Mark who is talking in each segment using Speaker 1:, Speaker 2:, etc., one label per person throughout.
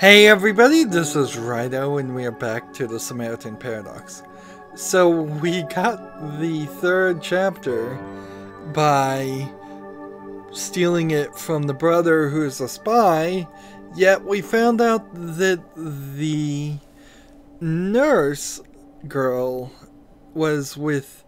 Speaker 1: Hey everybody, this is Rydo and we are back to the Samaritan Paradox. So we got the third chapter by stealing it from the brother who's a spy, yet we found out that the nurse girl was with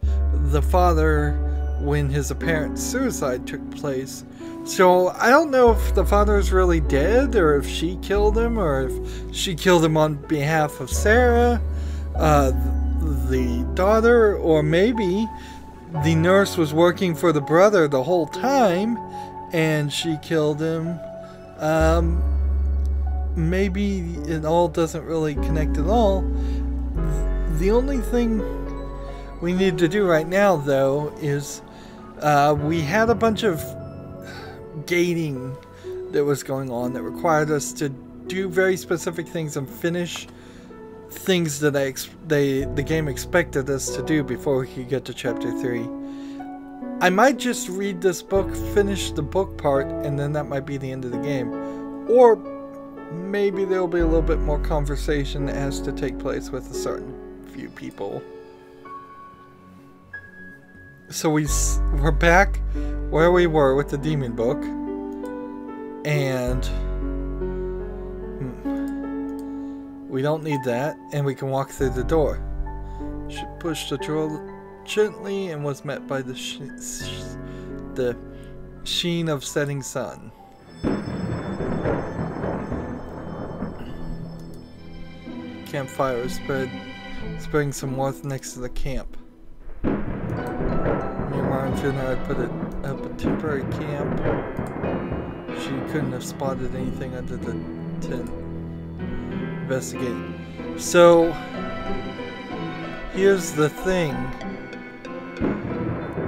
Speaker 1: the father when his apparent suicide took place. So I don't know if the father's really dead, or if she killed him, or if she killed him on behalf of Sara, the daughter, or maybe the nurse was working for the brother the whole time and she killed him. Maybe it all doesn't really connect at all. The only thing we need to do right now, though, is we had a bunch of gating that was going on that required us to do very specific things and finish things that the game expected us to do before we could get to chapter 3. I might just read this book, finish the book part, and then that might be the end of the game. Or maybe there'll be a little bit more conversation that has to take place with a certain few people. So we're back where we were with the demon book, and we don't need that, and we can walk through the door. She pushed the door gently and was met by the sheen of setting sun. Campfire is spreading some warmth next to the camp. And Finna had put up a temporary camp. She couldn't have spotted anything under the tent. Investigate. So, here's the thing.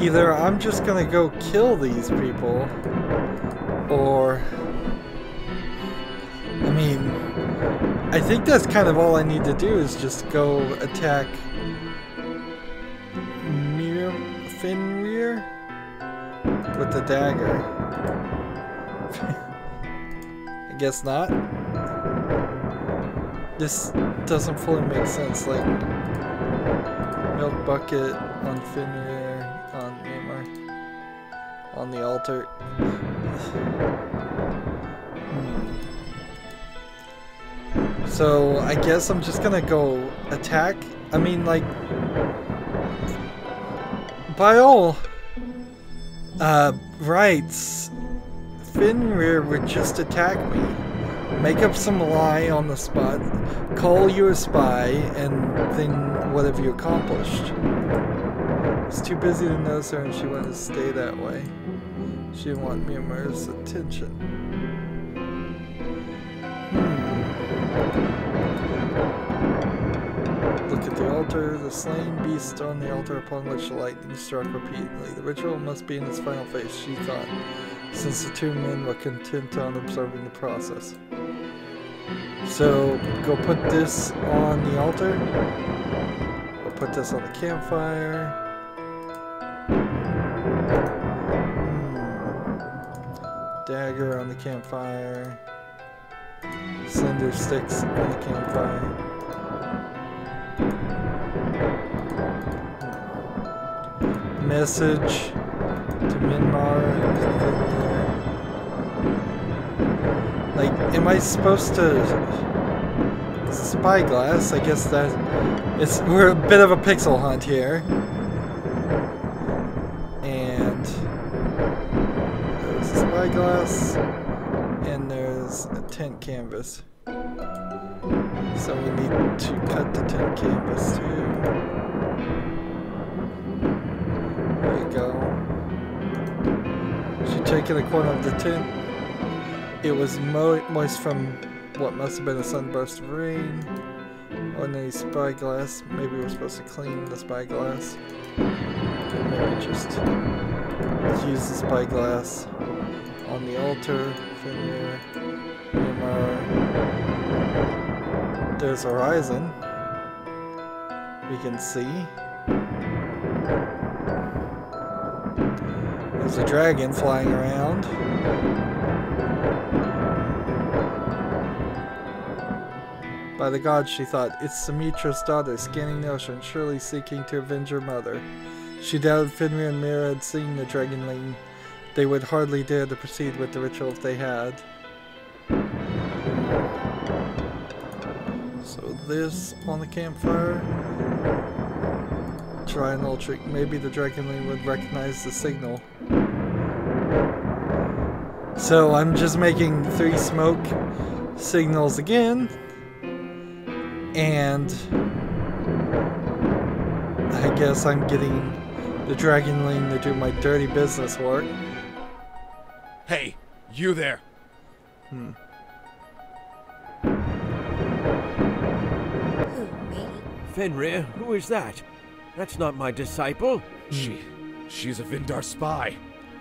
Speaker 1: Either I'm just gonna go kill these people, or... I mean, I think that's kind of all I need to do is just go attack Fenrir with the dagger. I guess not. This doesn't fully make sense. Like, milk bucket on Fenrir, on Myanmar, on the altar. So I guess I'm just gonna go attack. I mean, like, by all rights, Fenrir would just attack me, make up some lie on the spot, call you a spy, and then what have you accomplished? It's too busy to notice her, and she wanted to stay that way. She didn't want Myanmar's attention. Look at the altar, the slain beast on the altar upon which the lightning struck repeatedly. The ritual must be in its final phase, she thought, since the two men were content on observing the process. So, go put this on the altar. We'll put this on the campfire. Dagger on the campfire. Slender sticks on the campfire. Message to Myanmar. Like, am I supposed to... Spyglass, I guess that... We're a bit of a pixel hunt here. And... there's a spyglass. And there's a tent canvas. So we need to cut the tent canvas too. There we go. She taken a corner of the tent. It was moist from what must have been a sunburst of rain. Ordinary spyglass. Maybe we're supposed to clean the spyglass. Maybe just use the spyglass on the altar. Fenrir. There's a horizon. We can see. There's a dragon flying around. By the gods, she thought, it's Summitra's daughter scanning the ocean, surely seeking to avenge her mother. She doubted Fenrir and Mira had seen the dragonling. They would hardly dare to proceed with the ritual if they had. So this on the campfire. Try an old trick. Maybe the dragonling would recognize the signal. So I'm just making 3 smoke signals again. And I guess I'm getting the dragonling to do my dirty business work.
Speaker 2: Hey, you there.
Speaker 3: Who, me?
Speaker 4: Fenrir, who is that? That's not my disciple.
Speaker 2: She's a Vindar spy.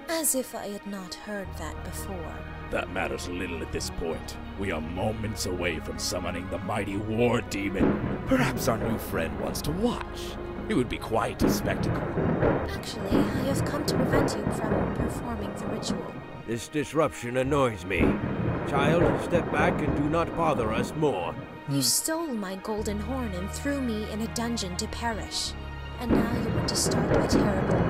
Speaker 3: As if I had not heard that before.
Speaker 2: That matters little at this point. We are moments away from summoning the mighty war demon. Perhaps our new friend wants to watch. It would be quite a spectacle.
Speaker 3: Actually, I have come to prevent you from performing the ritual.
Speaker 4: This disruption annoys me. Child, step back and do not bother us more.
Speaker 3: You stole my golden horn and threw me in a dungeon to perish. And now you want to start a terrible war.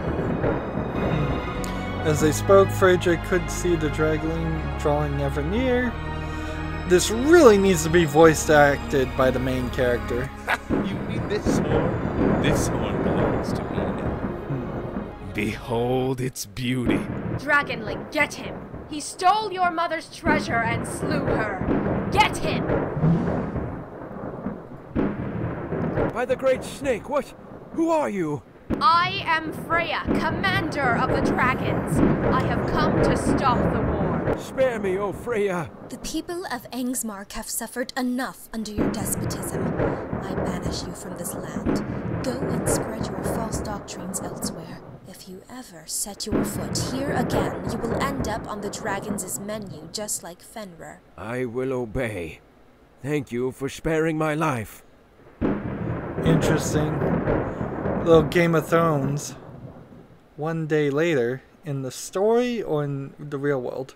Speaker 1: As they spoke, Freyja could see the dragonling drawing ever near. This really needs to be voice acted by the main character.
Speaker 2: You mean this horn? This horn belongs to me now. Behold its beauty.
Speaker 5: Dragonling, get him! He stole your mother's treasure and slew her. Get him!
Speaker 4: By the great snake, what? Who are you?
Speaker 5: I am Freya, commander of the dragons. I have come to stop the war.
Speaker 4: Spare me, O Freya.
Speaker 3: The people of Angsmark have suffered enough under your despotism. I banish you from this land. Go and spread your false doctrines elsewhere. If you ever set your foot here again, you will end up on the dragons' menu just like Fenrir.
Speaker 4: I will obey. Thank you for sparing my life.
Speaker 1: Interesting. Little Game of Thrones. One day later, in the story or in the real world?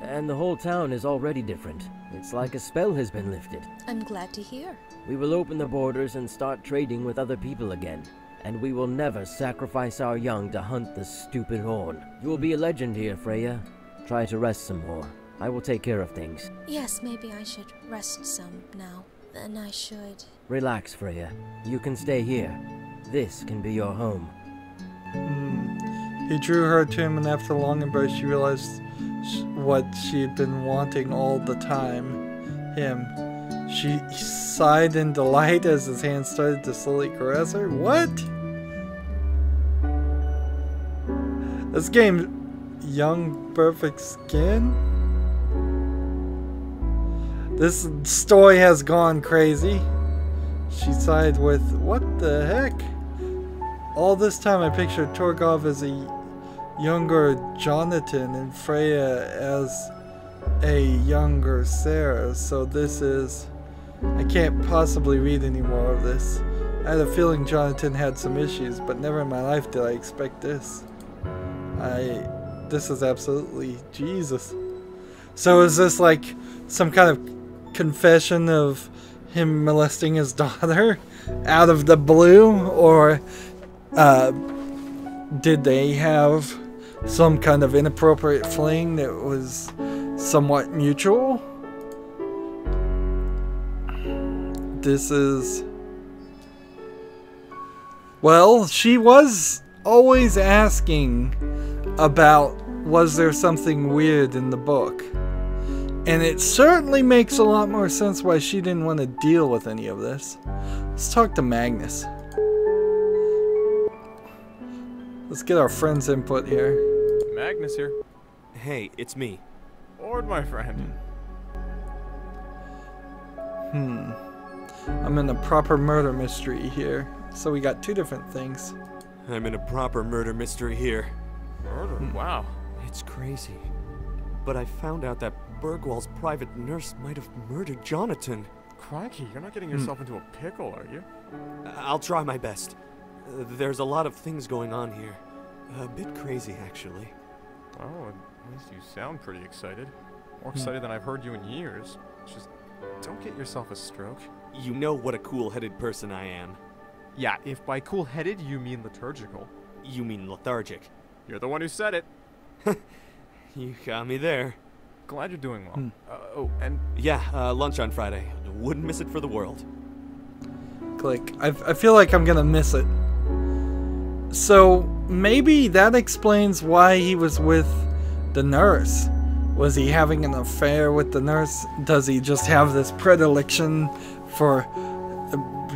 Speaker 6: And the whole town is already different. It's like a spell has been lifted.
Speaker 3: I'm glad to hear.
Speaker 6: We will open the borders and start trading with other people again. And we will never sacrifice our young to hunt the stupid horn. You will be a legend here, Freya. Try to rest some more. I will take care of things.
Speaker 3: Yes, maybe I should rest some now. Then I should...
Speaker 6: Relax, Freya. You can stay here. This can be your home.
Speaker 1: He drew her to him, and after a long embrace, she realized what she had been wanting all the time. Him. She sighed in delight as his hand started to slowly caress her. What? This game, Young Perfect Skin? This story has gone crazy. She sighed with, what the heck? All this time I pictured Torgov as a younger Jonatan and Freya as a younger Sara. So this is... I can't possibly read any more of this. I had a feeling Jonatan had some issues, but never in my life did I expect this. This is absolutely Jesus. So is this like some kind of confession of him molesting his daughter out of the blue, or did they have some kind of inappropriate fling that was somewhat mutual? This is... Well, she was always asking about, was there something weird in the book? And it certainly makes a lot more sense why she didn't want to deal with any of this. Let's talk to Magnus. Let's get our friend's input here.
Speaker 7: Magnus here.
Speaker 8: Hey, it's me.
Speaker 7: Ord, my friend.
Speaker 1: I'm in a proper murder mystery here. So we got two different things.
Speaker 8: I'm in a proper murder mystery here.
Speaker 7: Murder? Wow.
Speaker 8: It's crazy. But I found out that Bergwall's private nurse might have murdered Jonatan.
Speaker 7: Crikey, you're not getting yourself into a pickle, are you?
Speaker 8: I'll try my best. There's a lot of things going on here. A bit crazy, actually.
Speaker 7: Oh, at least you sound pretty excited. More excited than I've heard you in years. It's just Don't get yourself a stroke.
Speaker 8: You know what a cool-headed person I am.
Speaker 7: Yeah, if by cool-headed you mean liturgical.
Speaker 8: You mean lethargic.
Speaker 7: You're the one who said it.
Speaker 8: You got me there.
Speaker 7: Glad you're doing well. Oh, and...
Speaker 8: Yeah, lunch on Friday. Wouldn't miss it for the world.
Speaker 1: Click. I feel like I'm gonna miss it. So maybe that explains why he was with the nurse. Was he having an affair with the nurse? Does he just have this predilection for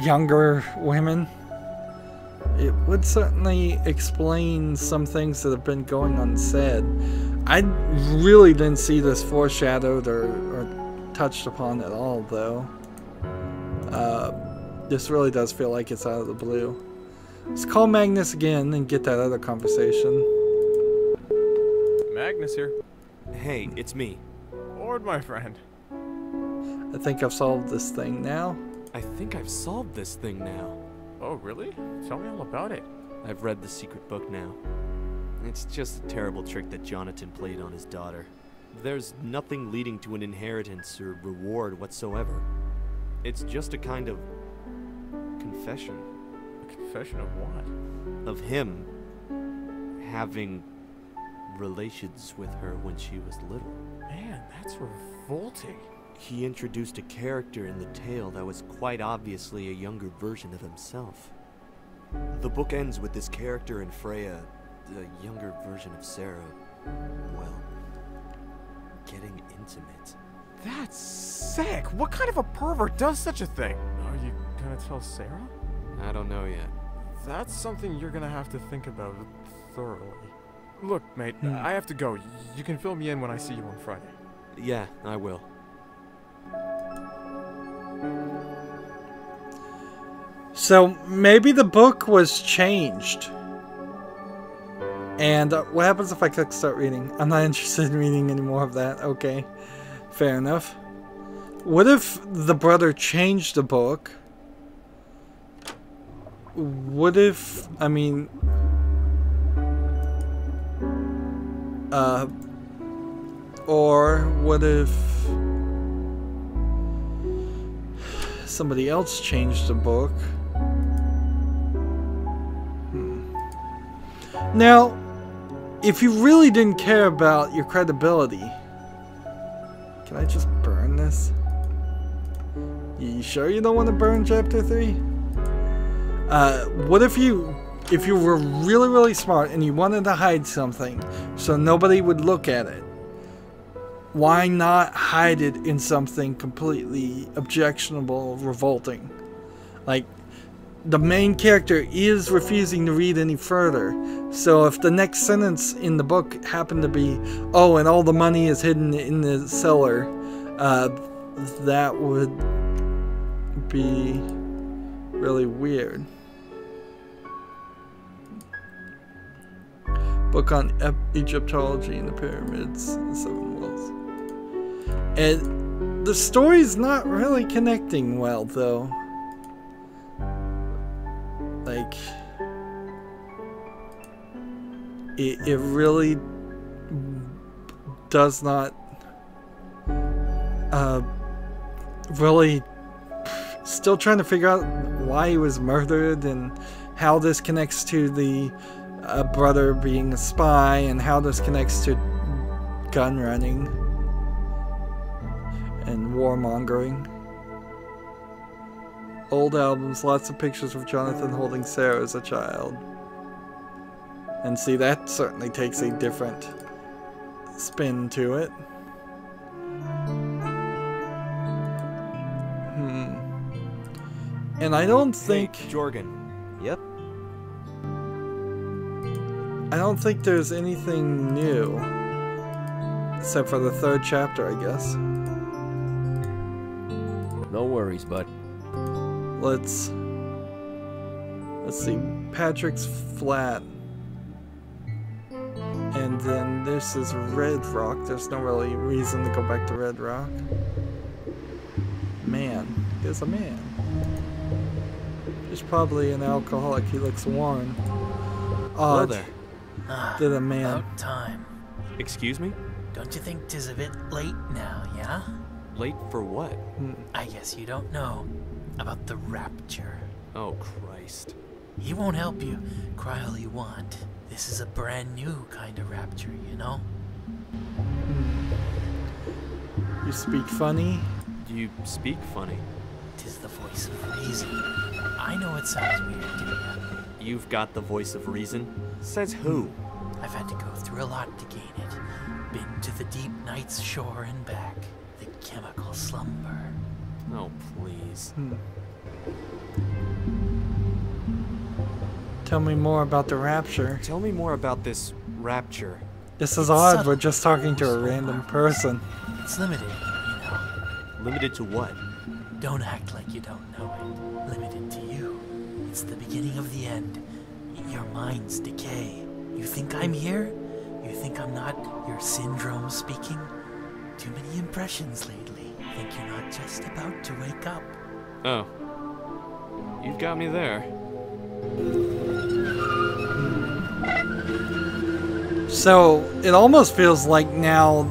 Speaker 1: younger women? It would certainly explain some things that have been going unsaid. I really didn't see this foreshadowed or touched upon at all, though. This really does feel like it's out of the blue. Let's call Magnus again and get that other conversation.
Speaker 7: Magnus here.
Speaker 8: Hey, it's me.
Speaker 7: Ord, my friend.
Speaker 1: I think I've solved this thing now.
Speaker 8: I think I've solved this thing now.
Speaker 7: Oh, really? Tell me all about it.
Speaker 8: I've read the secret book now. It's just a terrible trick that Jonatan played on his daughter. There's nothing leading to an inheritance or reward whatsoever. It's just a kind of confession.
Speaker 7: A confession of what?
Speaker 8: Of him having relations with her when she was little.
Speaker 7: Man, that's revolting.
Speaker 8: He introduced a character in the tale that was quite obviously a younger version of himself. The book ends with this character and Freya, the younger version of Sara, well, getting intimate.
Speaker 7: That's sick! What kind of a pervert does such a thing? Are you gonna tell Sara?
Speaker 8: I don't know yet.
Speaker 7: That's something you're gonna have to think about thoroughly. Look, mate, I have to go. You can fill me in when I see you on Friday.
Speaker 8: Yeah, I will.
Speaker 1: So maybe the book was changed. And what happens if I click start reading? I'm not interested in reading any more of that. Okay, fair enough. What if the brother changed the book? What if, I mean... or what if somebody else changed the book? Now, if you really didn't care about your credibility, can I just burn this? You sure you don't want to burn chapter 3? What if you were really, really smart and you wanted to hide something so nobody would look at it? Why not hide it in something completely objectionable, revolting? Like, the main character is refusing to read any further. So if the next sentence in the book happened to be, oh, and all the money is hidden in the cellar, that would be really weird. Book on Egyptology and the pyramids and the seven worlds. And the story's not really connecting well, though. Like, it really does not really, still trying to figure out why he was murdered and how this connects to the brother being a spy and how this connects to gun running and warmongering. Old albums, lots of pictures of Jonatan holding Sara as a child. And see, that certainly takes a different spin to it. And I don't think...
Speaker 8: Hey, Jorgen. Yep?
Speaker 1: I don't think there's anything new. Except for the third chapter, I guess.
Speaker 6: No worries, bud.
Speaker 1: Let's see. Patrick's Flat. And then this is Red Rock. There's no really reason to go back to Red Rock. Man. He's a man. He's probably an alcoholic. He looks worn.
Speaker 8: Hello there.
Speaker 1: Did a man.
Speaker 9: About time.
Speaker 8: Excuse me?
Speaker 9: Don't you think 'tis a bit late now, yeah?
Speaker 8: Late for what?
Speaker 9: I guess you don't know about the rapture.
Speaker 8: Oh, Christ.
Speaker 9: He won't help you. Cry all you want. This is a brand new kind of rapture, you know?
Speaker 1: You speak funny?
Speaker 8: You speak funny.
Speaker 9: 'Tis the voice of reason. I know it sounds weird to you.
Speaker 8: You've got the voice of reason? Says who?
Speaker 9: I've had to go through a lot to gain it. Been to the deep night's shore and back. The chemical slumber.
Speaker 8: Oh, please.
Speaker 1: Tell me more about the rapture.
Speaker 8: Tell me more about this rapture.
Speaker 1: This is odd, we're just talking to a random person.
Speaker 9: It's limited, you know.
Speaker 8: Limited to what?
Speaker 9: Don't act like you don't know it. Limited to you. It's the beginning of the end. Your mind's decay. You think I'm here? You think I'm not your syndrome speaking? Too many impressions lately. Think you're not just about to wake up.
Speaker 8: Oh. You've got me there.
Speaker 1: So, it almost feels like now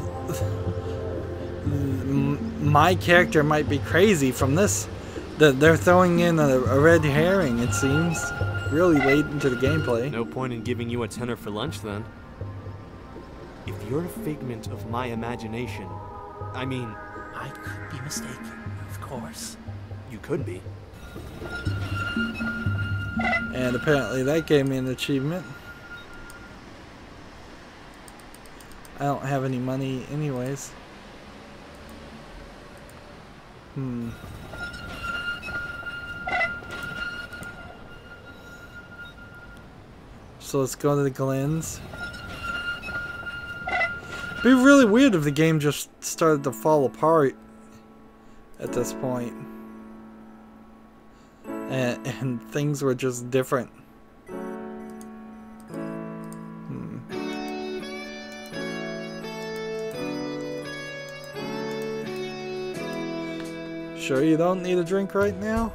Speaker 1: my character might be crazy from this. That they're throwing in a red herring, it seems. Really late into the gameplay.
Speaker 8: No point in giving you a tenner for lunch, then. If you're a figment of my imagination, I mean...
Speaker 9: I could be mistaken, of course.
Speaker 8: You could be.
Speaker 1: And apparently that gave me an achievement. I don't have any money anyways. So let's go to the Glens. It'd be really weird if the game just started to fall apart at this point. And things were just different. Sure you don't need a drink right now?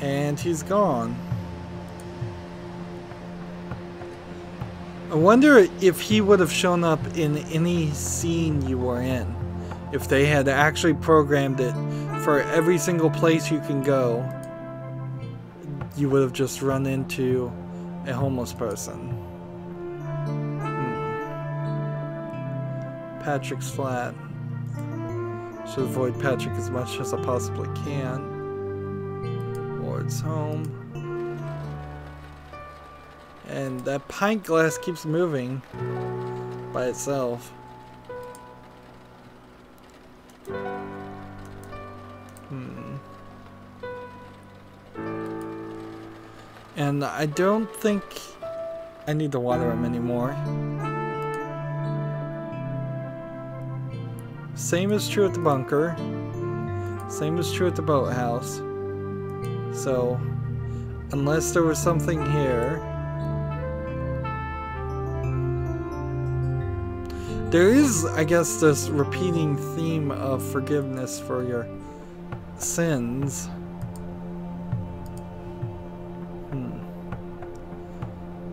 Speaker 1: And he's gone. I wonder if he would have shown up in any scene you were in. If they had actually programmed it for every single place you can go, you would have just run into a homeless person. Patrick's flat. Should avoid Patrick as much as I possibly can. Ord's home. And that pint glass keeps moving by itself. And I don't think I need to water him anymore. Same is true at the bunker. Same is true at the boathouse. So, unless there was something here... There is, I guess, this repeating theme of forgiveness for your sins.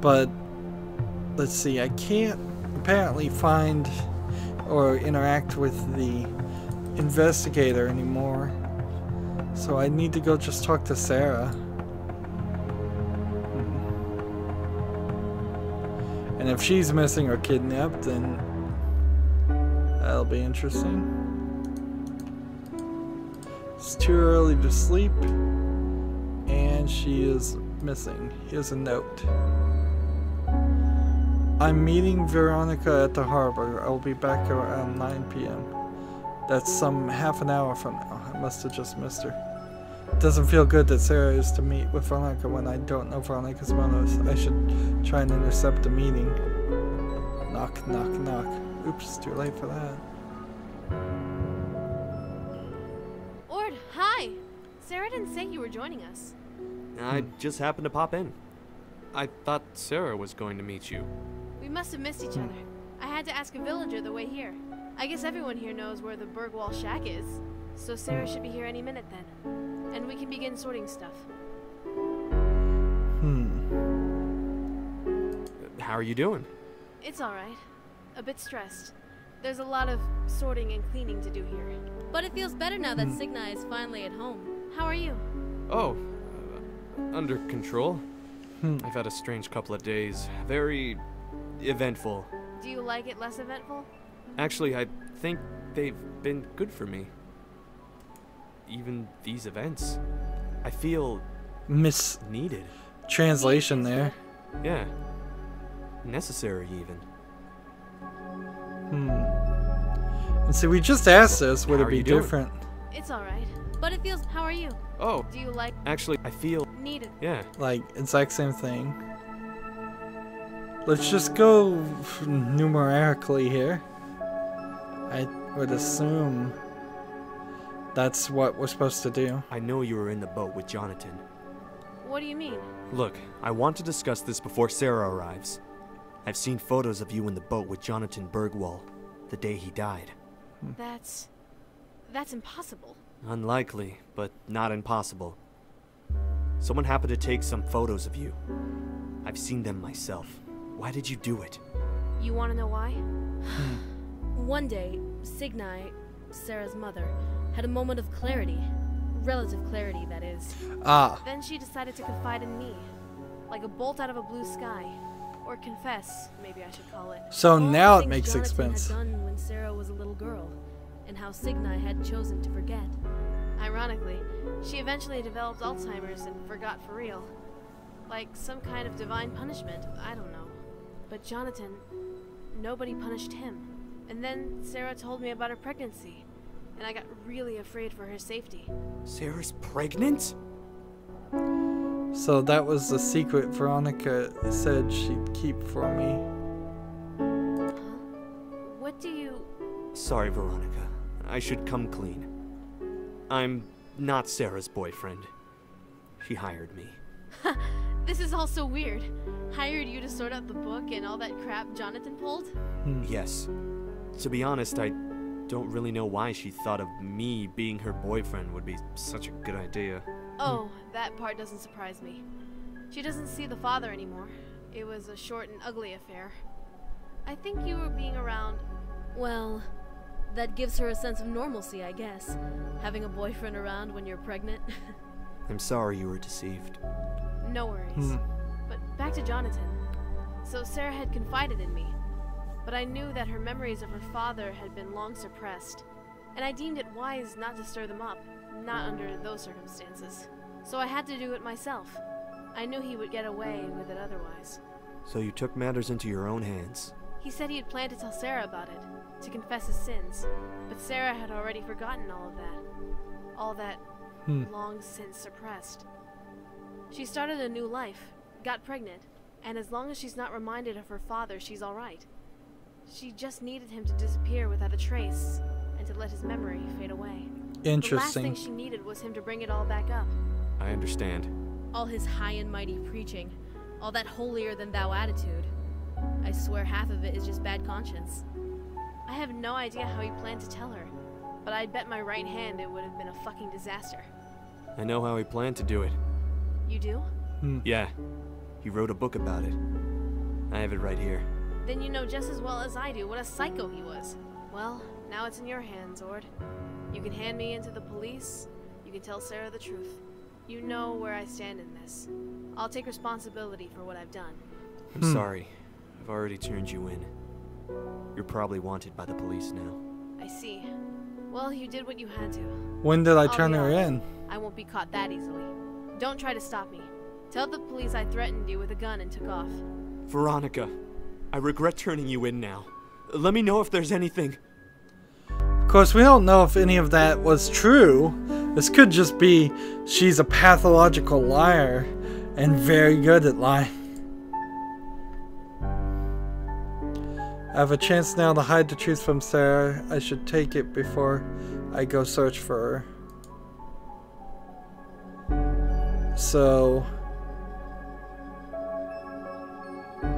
Speaker 1: But, let's see, I can't apparently find or interact with the investigator anymore. So I need to go just talk to Sara. And if she's missing or kidnapped, then that'll be interesting. It's too early to sleep, and she is missing. Here's a note. I'm meeting Veronica at the harbor. I'll be back around 9 p.m. That's some half an hour from now. I must have just missed her. It doesn't feel good that Sara is to meet with Veronica when I don't know Veronica's motives. I should try and intercept the meeting. Knock, knock, knock. Oops, too late for that.
Speaker 5: Ord, hi! Sara didn't say you were joining us.
Speaker 8: I just happened to pop in. I thought Sara was going to meet you.
Speaker 5: We must have missed each other. I had to ask a villager the way here. I guess everyone here knows where the Bergwall shack is, so Sara should be here any minute then. And we can begin sorting stuff.
Speaker 8: how are you doing?
Speaker 5: It's alright. A bit stressed. There's a lot of sorting and cleaning to do here.
Speaker 10: But it feels better now that Signa is finally at home.
Speaker 5: How are you?
Speaker 8: Oh, under control. I've had a strange couple of days. Very eventful.
Speaker 5: Do you like it less eventful?
Speaker 8: Actually, I think they've been good for me. Even these events. I feel needed.
Speaker 1: Translation there.
Speaker 8: Yeah. Necessary, even.
Speaker 1: And see, we just asked this. Would
Speaker 8: How
Speaker 1: it
Speaker 8: are
Speaker 1: be
Speaker 8: you doing?
Speaker 1: different?
Speaker 5: It's alright. But it feels... How are you?
Speaker 8: Oh,
Speaker 5: Do you like...
Speaker 8: actually, I feel...
Speaker 5: Needed?
Speaker 8: Yeah.
Speaker 1: Like, exact same thing. Let's just go numerically here. I would assume that's what we're supposed to do.
Speaker 8: I know you were in the boat with Jonatan.
Speaker 5: What do you mean?
Speaker 8: Look, I want to discuss this before Sara arrives. I've seen photos of you in the boat with Jonatan Bergwall, the day he died.
Speaker 5: That's impossible.
Speaker 8: Unlikely, but not impossible. Someone happened to take some photos of you. I've seen them myself. Why did you do it?
Speaker 5: You want to know why?
Speaker 10: One day, Signa, Sarah's mother, had a moment of clarity. Relative clarity, that is.
Speaker 5: Then she decided to confide in me. Like a bolt out of a blue sky. Or confess, maybe I should call it.
Speaker 1: So
Speaker 10: All
Speaker 1: now
Speaker 10: the
Speaker 1: it
Speaker 10: things
Speaker 1: makes
Speaker 10: Jonatan
Speaker 1: sense.
Speaker 10: had done when Sarah was a little girl, and how Signa had chosen to forget.
Speaker 5: Ironically, she eventually developed Alzheimer's and forgot for real. Like some kind of divine punishment, I don't know. But Jonatan, nobody punished him. And then Sara told me about her pregnancy, and I got really afraid for her safety.
Speaker 8: Sara's pregnant?
Speaker 1: So that was the secret Veronica said she'd keep for me.
Speaker 5: Huh? What do you...
Speaker 8: Sorry, Veronica. I should come clean. I'm not Sara's boyfriend. She hired me.
Speaker 5: This is all so weird. Hired you to sort out the book and all that crap Jonatan pulled?
Speaker 8: Yes. To be honest, I don't really know why she thought of me being her boyfriend would be such a good idea.
Speaker 5: Oh, that part doesn't surprise me. She doesn't see the father anymore. It was a short and ugly affair. I think you were being around...
Speaker 10: Well, that gives her a sense of normalcy, I guess. Having a boyfriend around when you're pregnant.
Speaker 8: I'm sorry you were deceived.
Speaker 5: No worries. But back to Jonatan. So Sara had confided in me. But I knew that her memories of her father had been long suppressed. And I deemed it wise not to stir them up. Not under those circumstances. So I had to do it myself. I knew he would get away with it otherwise.
Speaker 8: So you took matters into your own hands.
Speaker 5: He said he had planned to tell Sara about it, to confess his sins. But Sara had already forgotten all of that. All that long since suppressed. She started a new life, got pregnant, and as long as she's not reminded of her father, she's alright. She just needed him to disappear without a trace, and to let his memory fade away.
Speaker 1: Interesting.
Speaker 5: The last thing she needed was him to bring it all back up.
Speaker 8: I understand.
Speaker 10: All his high and mighty preaching. All that holier-than-thou attitude. I swear half of it is just bad conscience.
Speaker 5: I have no idea how he planned to tell her, but I'd bet my right hand it would have been a fucking disaster.
Speaker 8: I know how he planned to do it.
Speaker 5: You do?
Speaker 8: Yeah. He wrote a book about it. I have it right here.
Speaker 5: Then you know just as well as I do what a psycho he was. Well, now it's in your hands, Ord. You can hand me into the police. You can tell Sara the truth. You know where I stand in this. I'll take responsibility for what I've done.
Speaker 8: I'm sorry. I've already turned you in. You're probably wanted by the police now.
Speaker 5: I see. Well, you did what you had to.
Speaker 1: When did I
Speaker 5: I'll
Speaker 1: turn
Speaker 5: be
Speaker 1: her
Speaker 5: honest,
Speaker 1: in?
Speaker 5: I won't be caught that easily. Don't try to stop me. Tell the police I threatened you with a gun and took off.
Speaker 8: Veronica, I regret turning you in now. Let me know if there's anything.
Speaker 1: Of course, we don't know if any of that was true. This could just be she's a pathological liar and very good at lying. I have a chance now to hide the truth from Sara. I should take it before I go search for her. So,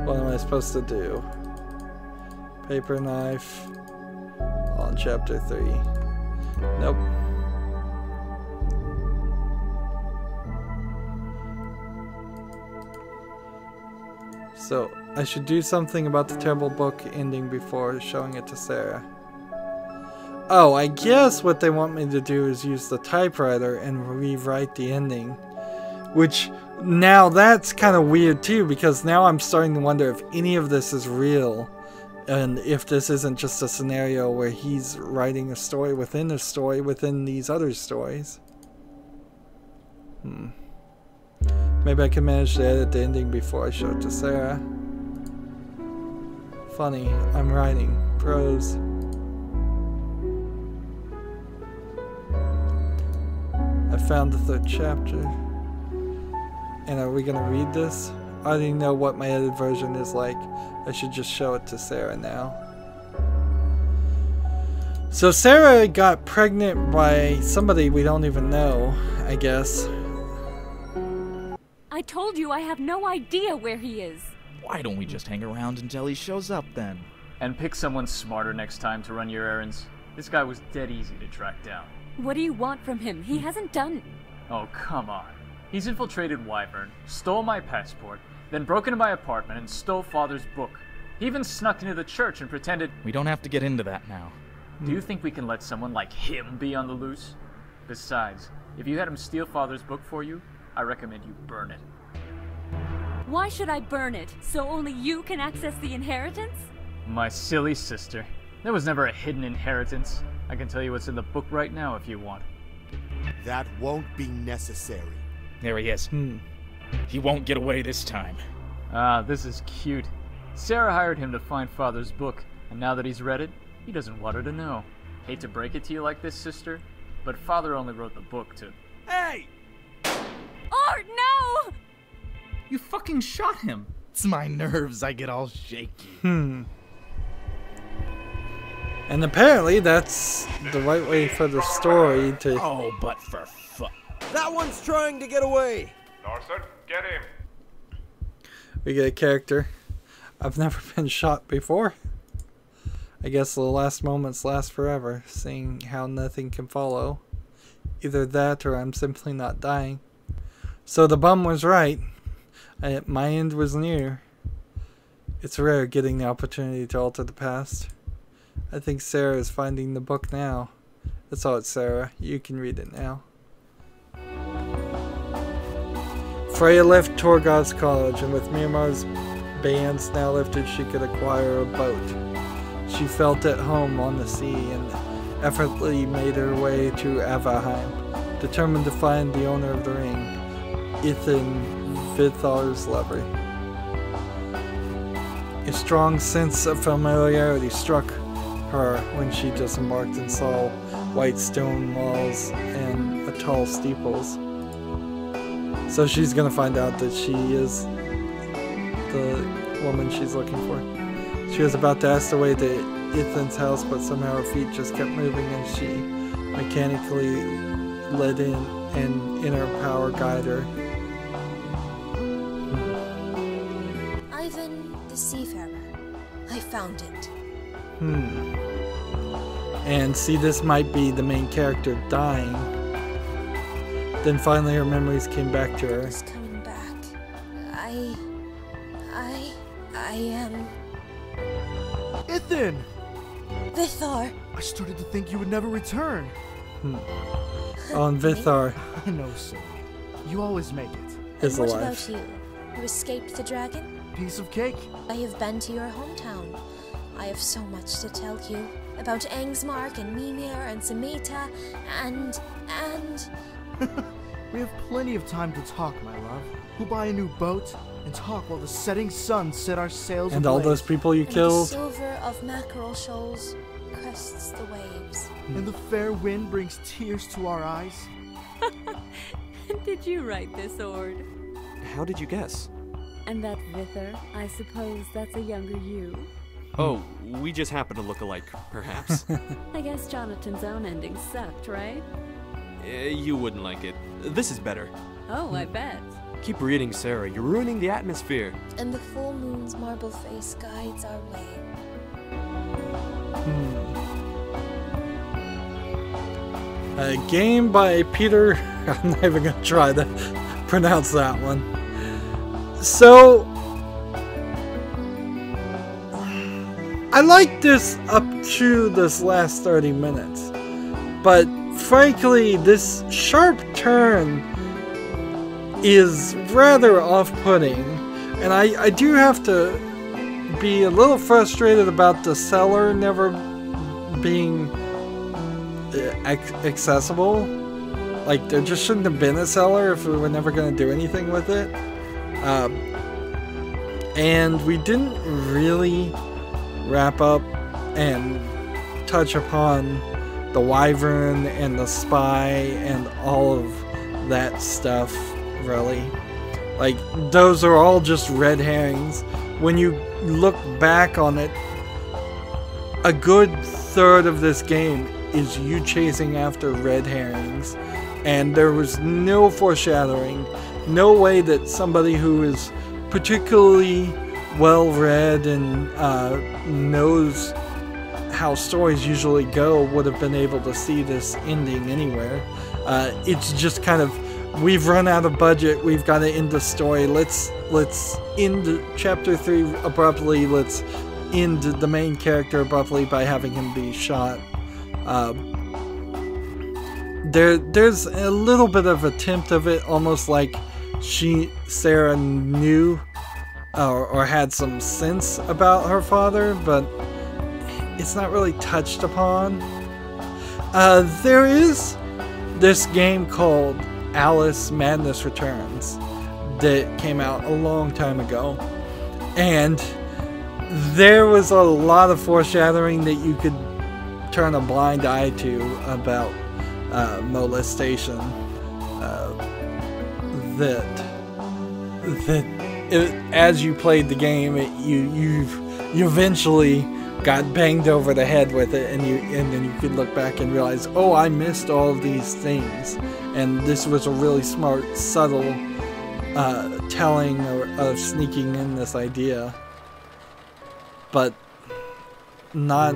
Speaker 1: what am I supposed to do? Paper knife on chapter 3. Nope. So, I should do something about the terrible book ending before showing it to Sara. Oh, I guess what they want me to do is use the typewriter and rewrite the ending. Which, now that's kind of weird too, because now I'm starting to wonder if any of this is real. And if this isn't just a scenario where he's writing a story within these other stories. Maybe I can manage to edit the ending before I show it to Sara. Funny, I'm writing prose. I found the 3rd chapter. And are we gonna read this? I already know what my edited version is like. I should just show it to Sara now. So Sara got pregnant by somebody we don't even know, I guess.
Speaker 11: I told you I have no idea where he is.
Speaker 2: Why don't we just hang around until he shows up then?
Speaker 12: And pick someone smarter next time to run your errands. This guy was dead easy to track down.
Speaker 11: What do you want from him? He hasn't done...
Speaker 12: Oh, come on. He's infiltrated Wyvern, stole my passport, then broke into my apartment and stole Father's book. He even snuck into the church and pretended...
Speaker 2: We don't have to get into that now.
Speaker 12: Do you think we can let someone like him be on the loose? Besides, if you had him steal Father's book for you, I recommend you burn it.
Speaker 11: Why should I burn it? So only you can access the inheritance?
Speaker 12: My silly sister. There was never a hidden inheritance. I can tell you what's in the book right now if you want.
Speaker 13: That won't be necessary.
Speaker 2: There he is. He won't get away this time.
Speaker 12: Ah, this is cute. Sara hired him to find Father's book, and now that he's read it, he doesn't want her to know. Hate to break it to you like this, sister, but Father only wrote the book to...
Speaker 13: Hey!
Speaker 11: Ord, no!
Speaker 2: You fucking shot him. It's my nerves. I get all shaky.
Speaker 1: And apparently that's the right way for the story to...
Speaker 2: Oh, but for fuck.
Speaker 4: That one's trying to get away.
Speaker 7: Larson, get him.
Speaker 1: We get a character. I've never been shot before. I guess the last moments last forever, seeing how nothing can follow. Either that or I'm simply not dying. So the bum was right. My end was near. It's rare getting the opportunity to alter the past. I think Sara is finding the book now. That's all, it's Sara. You can read it now. Freya left Torgov's college, and with Miamar's bands now lifted, she could acquire a boat. She felt at home on the sea and effortlessly made her way to Avaheim, determined to find the owner of the ring, Ithan Vithar's lover. A strong sense of familiarity struck her when she disembarked and saw white stone walls and tall steeples. So she's gonna find out that she is the woman she's looking for. She was about to ask the way to Ithan's house, but somehow her feet just kept moving and she mechanically let in an inner power guide her.
Speaker 3: Ivan the Seafarer. I found it.
Speaker 1: And see, this might be the main character dying. Then finally her memories came back to her.
Speaker 3: It's coming back. I am...
Speaker 13: Ithan!
Speaker 3: Vithar!
Speaker 13: I started to think you would never return.
Speaker 1: Oh, and Vithar
Speaker 13: I know, sir. You always make it.
Speaker 1: is
Speaker 3: What
Speaker 1: alive.
Speaker 3: about you? You escaped the dragon?
Speaker 13: Piece of cake.
Speaker 3: I have been to your hometown. I have so much to tell you about Angsmark and Mimir and Samita and...
Speaker 13: We have plenty of time to talk, my love. We'll buy a new boat and talk while the setting sun set our sails
Speaker 1: And
Speaker 13: ablaze.
Speaker 1: all those people you
Speaker 3: and the
Speaker 1: killed.
Speaker 3: silver of mackerel shoals crests the waves.
Speaker 13: And the fair wind brings tears to our eyes.
Speaker 11: Did you write this, Ord?
Speaker 8: How did you guess?
Speaker 11: And that Vithar, I suppose that's a younger you?
Speaker 8: Oh, we just happen to look alike, perhaps.
Speaker 11: I guess Jonatan's own ending sucked, right?
Speaker 8: You wouldn't like it. This is better.
Speaker 11: Oh, I bet.
Speaker 8: Keep reading, Sara. You're ruining the atmosphere.
Speaker 3: And the full moon's marble face guides our way.
Speaker 1: A game by Peter... I'm not even going to try to pronounce that one. So, I like this up to this last 30 minutes, but frankly, this sharp turn is rather off-putting, and I do have to be a little frustrated about the cellar never being accessible. Like, there just shouldn't have been a cellar if we were never going to do anything with it. And we didn't really wrap up and touch upon the wyvern and the spy and all of that stuff, really. Like, those are all just red herrings. When you look back on it, a good third of this game is you chasing after red herrings, and there was no foreshadowing, no way that somebody who is particularly well read and knows how stories usually go would have been able to see this ending anywhere. It's just kind of, we've run out of budget, we've got to end the story, let's end chapter 3 abruptly, let's end the main character abruptly by having him be shot. There's a little bit of attempt of it, almost like Sara knew or had some sense about her father, but it's not really touched upon. There is this game called Alice Madness Returns that came out a long time ago, and there was a lot of foreshadowing that you could turn a blind eye to about molestation. As you played the game, you eventually got banged over the head with it, and then you could look back and realize, oh, I missed all of these things, and this was a really smart, subtle telling of sneaking in this idea, but not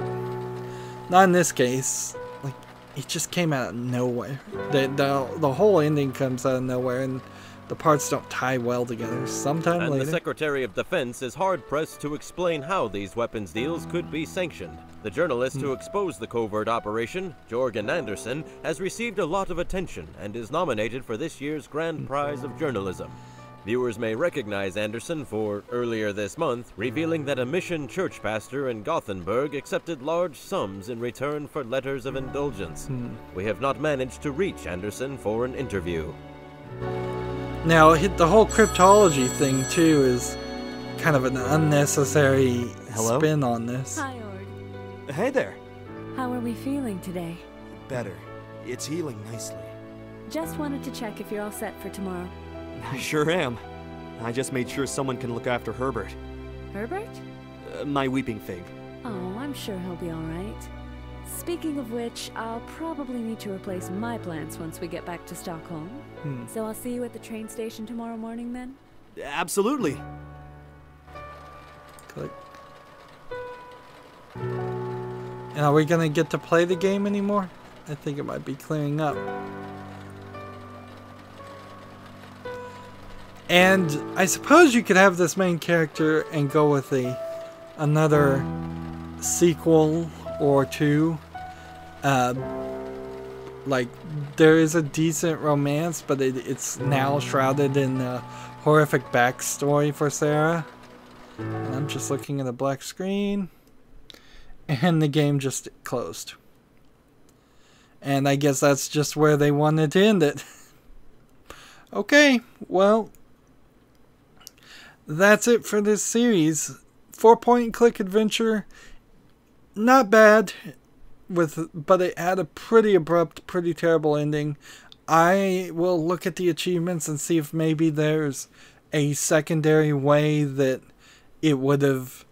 Speaker 1: in this case. Like, it just came out of nowhere. The whole ending comes out of nowhere, and the parts don't tie well together. Sometime
Speaker 14: and
Speaker 1: later.
Speaker 14: The Secretary of Defense is hard-pressed to explain how these weapons deals could be sanctioned. The journalist who exposed the covert operation, Jorgen Anderson, has received a lot of attention and is nominated for this year's Grand Prize of Journalism. Viewers may recognize Anderson for, earlier this month, revealing that a mission church pastor in Gothenburg accepted large sums in return for letters of indulgence. We have not managed to reach Anderson for an interview.
Speaker 1: Now, the whole cryptology thing, too, is kind of an unnecessary spin on this.
Speaker 11: Hi, Ord.
Speaker 8: Hey there.
Speaker 11: How are we feeling today?
Speaker 8: Better. It's healing nicely.
Speaker 11: Just wanted to check if you're all set for tomorrow.
Speaker 8: I sure am. I just made sure someone can look after Herbert.
Speaker 11: Herbert?
Speaker 8: My weeping fig.
Speaker 11: Oh, I'm sure he'll be all right. Speaking of which, I'll probably need to replace my plants once we get back to Stockholm. So I'll see you at the train station tomorrow morning then?
Speaker 8: Absolutely.
Speaker 1: Click. And are we gonna get to play the game anymore? I think it might be clearing up. And I suppose you could have this main character and go with another sequel or two. Like, there is a decent romance, but it's now shrouded in a horrific backstory for Sara. And I'm just looking at a black screen, and the game just closed. And I guess that's just where they wanted to end it. Okay, well, that's it for this series. 4-point-and-click adventure, not bad, but it had a pretty abrupt, pretty terrible ending. I will look at the achievements and see if maybe there's a secondary way that it would have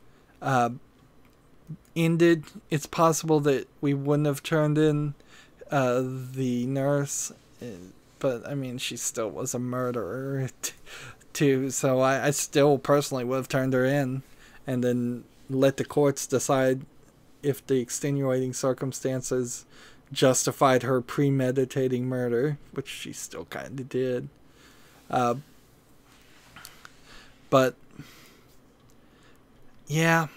Speaker 1: ended. It's possible that we wouldn't have turned in the nurse, but I mean, she still was a murderer too, so I still personally would have turned her in and then let the courts decide if the extenuating circumstances justified her premeditating murder, which she still kind of did. But yeah,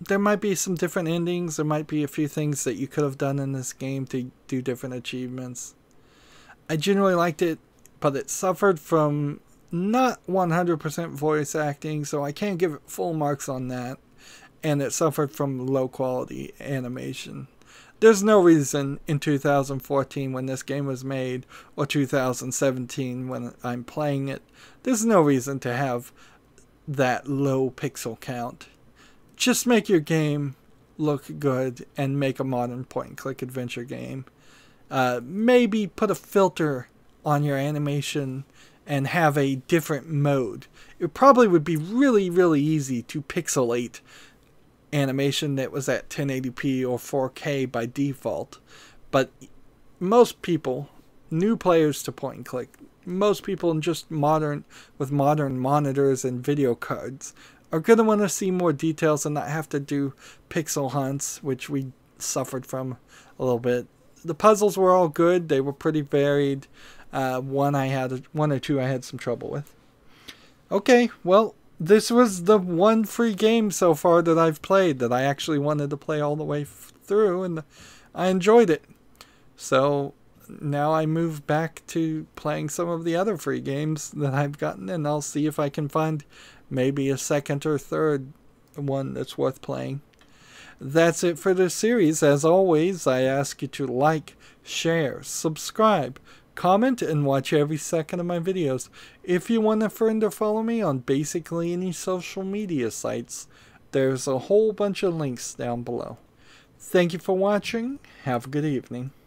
Speaker 1: there might be some different endings. There might be a few things that you could have done in this game to do different achievements. I generally liked it, but it suffered from not 100% voice acting, so I can't give it full marks on that. And it suffered from low quality animation. There's no reason in 2014 when this game was made, or 2017 when I'm playing it, there's no reason to have that low pixel count. Just make your game look good and make a modern point-and-click adventure game. Maybe put a filter on your animation and have a different mode. It probably would be really, really easy to pixelate animation that was at 1080p or 4K by default. But most people, new players to point and click, most people just with modern monitors and video cards are going to want to see more details and not have to do pixel hunts, which we suffered from a little bit. The puzzles were all good. They were pretty varied. One or two I had some trouble with. Okay, well, this was the one free game so far that I've played that I actually wanted to play all the way through, and I enjoyed it. So now I move back to playing some of the other free games that I've gotten, and I'll see if I can find maybe a second or third one that's worth playing. That's it for this series. As always, I ask you to like, share, subscribe, comment, and watch every second of my videos. If you want a friend to follow me on basically any social media sites, there's a whole bunch of links down below. Thank you for watching. Have a good evening.